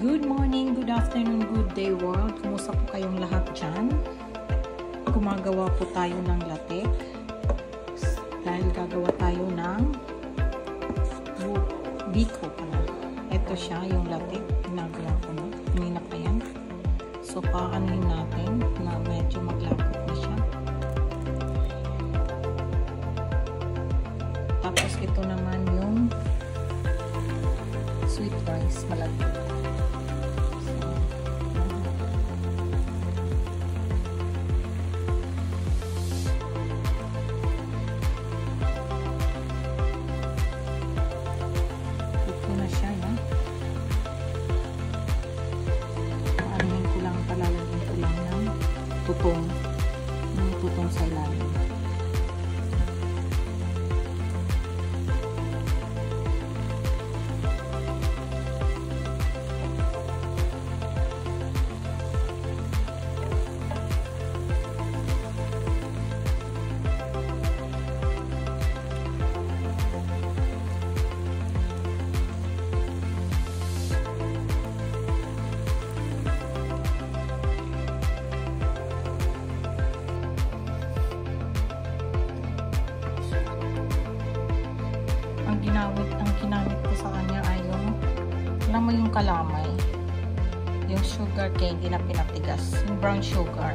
Good morning, good afternoon, good day world. Kumusta po kayong lahat dyan? Gumagawa po tayo ng latek. Dahil gagawa tayo ng biko pala. Ito siya, yung latek. Ginagawa ko na. Kanina pa yan. So, paanohin natin na medyo maglapot na siya. Tapos, ito naman yung sweet rice, malagyan. Tutong sa ilalim. Ang ginamit ko sa kanya ay yung kalamay, yung sugar cane, hindi na pinatigas, yung brown sugar,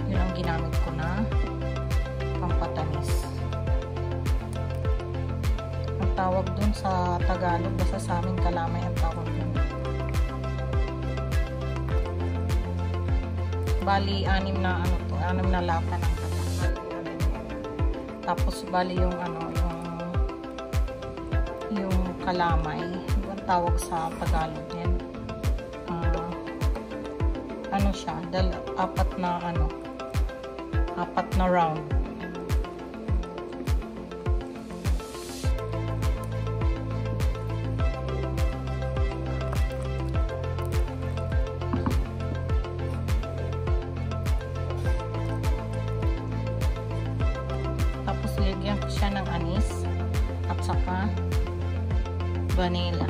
yun ang ginamit ko na pampatamis. Ang tawag dun sa Tagalog, basta sa amin kalamay ang tawag dun. Bali, anim na lata ng kalamay. Tapos bali yung yung kalamay, ang tawag sa Tagalog yan. Siya, apat na round. Tapos lagyan ko siya ng anis at saka vanilla.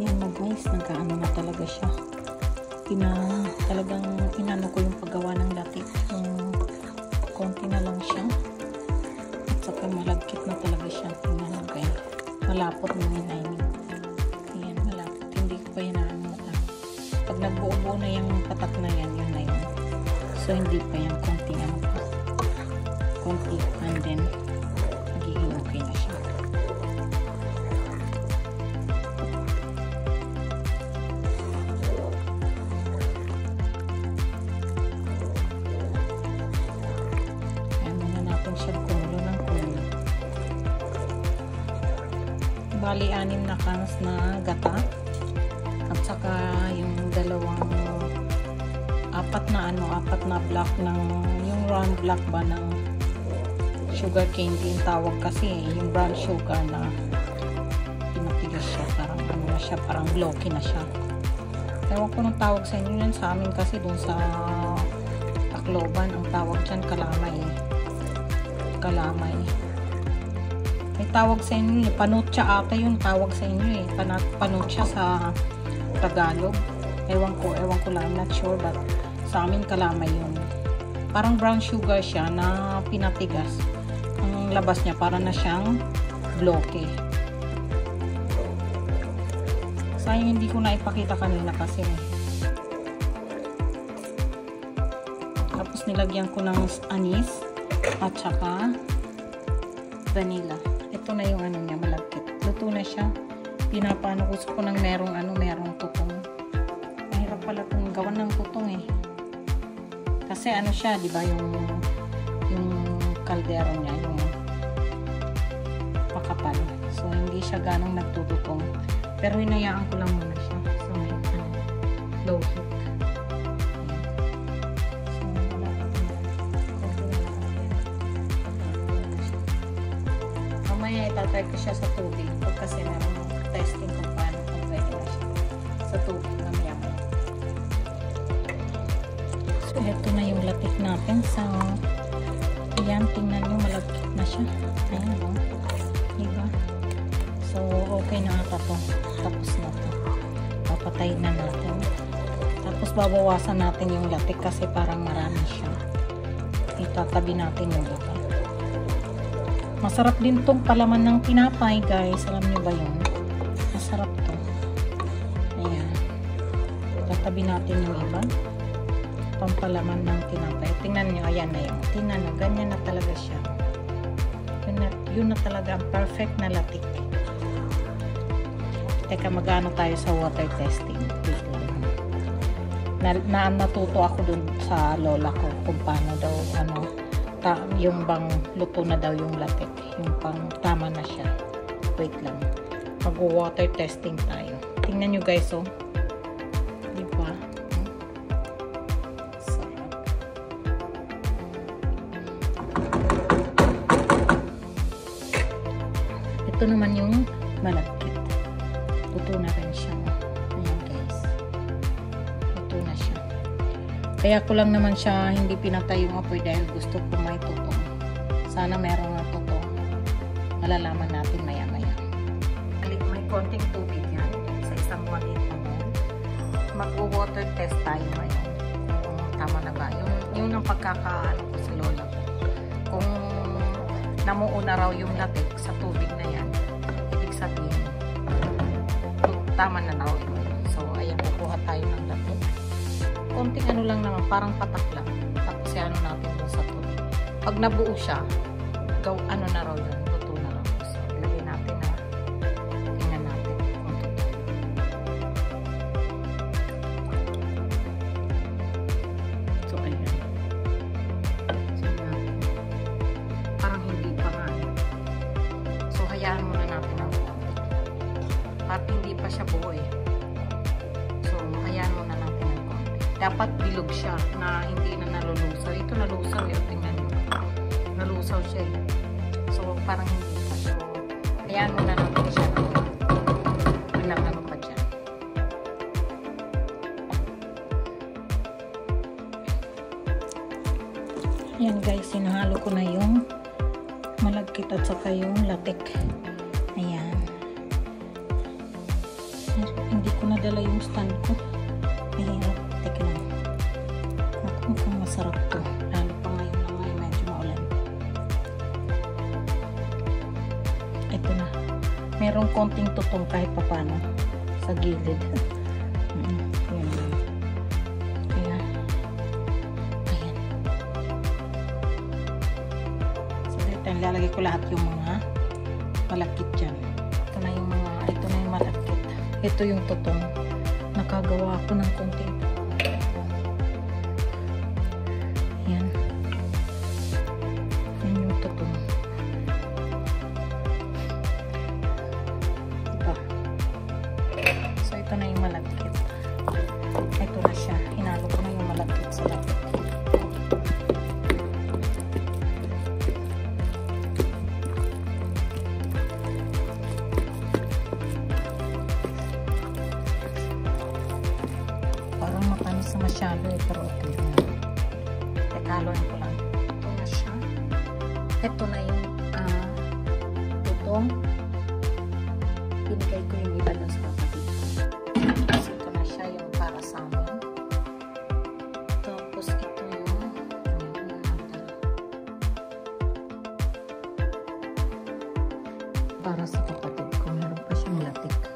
Yan na guys, nagkaano na talaga siya. Talagang inano ko yung paggawa ng latik. Yung konti na lang siya. At saka malagkit na talaga siya. Tingnan mo guys. Malapot na yung lining. Ayan, malapot. Hindi ko pa yan pag nagbuo-buo na yung patak na yan, yun na yun. So, hindi pa yan konti and then magiging okay na siya. Bali, 6 na cans na gata at saka yung apat na block ng yung round block ba ng sugar candy yung tawag kasi yung brown sugar na pinatigas siya, parang na siya, parang blocky na siya. Ewan ko nung tawag sa inyo yan, sa amin kasi dun sa Tacloban ang tawag dyan kalamay. May tawag sa inyo, panutsa ata yung tawag sa inyo panutsa sa Tagalog. Ewan ko lang, I'm not sure, but sa amin kalamay yun. Parang brown sugar siya na pinatigas. Ang labas niya para na siyang bloke. Sayang hindi ko na ipakita kanina kasi Tapos nilagyan ko ng anis at saka vanilla. Ito na yung ano niya, malagkit. Luto na siya. Pinapano, gusto ko ng merong tutong. Mahirap pala itong gawan ng tutong eh. Kasi ano siya, di ba, yung kaldero niya, yung pakapal. So, hindi siya ganong nagtututong. Pero hinayaan ko lang muna siya. So, may low heat. Mamaya itatry ko siya sa tubig. Kasi meron testing kung paano kung pwede na siya sa tubig mamaya. So, ito na yung latik natin sa ayan, tingnan nyo, malagkit na siya. Ayan, o. Diba? So, okay na ata to. Tapos na to. Papatayin na natin. Tapos, babawasan natin yung latik kasi parang marami siya. Itatabi natin yung iba. Masarap din tong palaman ng tinapay, guys. Alam nyo ba yun? Masarap to. Ayan. Tatabi natin yung iba. Pampalaman ng tinapay. Tingnan nyo, ayan na yun. Tingnan nyo, ganyan na talaga siya. Yun na talaga ang perfect na latik. Teka, mag-ano tayo sa water testing. Natuto ako dun sa lola ko kung paano daw, yung bang luto na daw yung latik. Yung pang tama na siya. Wait lang. Mag-water testing tayo. Tingnan nyo, guys, oh. Diba? Ito naman yung malagkit. Luto na rin siya. Ayan, guys. Luto na siya. Kaya ko lang naman siya hindi pinatay yung apoy dahil gusto ko may tutong. Sana meron na tutong. Malalaman natin maya-maya. May konting tubig yan sa isang 1 liter. Mag-water test tayo ngayon. Kung tama na ba. Yung ang pagkakaano ko sa lola ko. Kung namuo na raw yung latik sa tubig na yan, ibig sabihin tama na raw yun. So ayan, kukuha tayo ng latik. Konting ano lang naman, parang patak lang. Tapos ano natin doon sa tubig. Pag nabuo siya, ano na raw yun, luto na raw. So ilagay natin na tingnan natin kung totoo. So ayan. Parang hindi pa nga. So, hayaan muna natin ang konti. At hindi pa siya buo eh. So, hayaan muna natin ang konti. Dapat bilog siya na hindi na nalulusaw. Ito nalusaw eh. Tingnan nyo. Nalusaw siya eh. So, parang hindi pa. So, hayaan muna natin siya. Ilang ano pa dyan. Ayan, guys, sinahalo ko na yung malagkit at saka yung latik. Ayan. Hindi ko nadala yung stand ko. Ayan. Teka lang. Naku, mukhang masarap to. Lalo pa ngayon na ngayon medyo maulan. Ito na. Merong konting tutong kahit papano sa gilid. Ayan. Ayan. Ayan. Lalagay ko lahat yung mga malakit dyan. Ito na yung malakit. Ito yung tutong. Nakagawa ako ng konting. Ayan. Yan yung tutong. Diba? So, ito na yung malakit. Ito na siya. Hinalo ko na yung malakit sa lapit. Matamis na masyado eh, pero okay na. Tekaloin ko lang. Ito na siya. Ito na yung tutong. Binigay ko yung iba doon sa kapatid. Tapos ito na siya yung para sa amin. Tapos ito yung para sa kapatid ko. Meron pa siyang latik.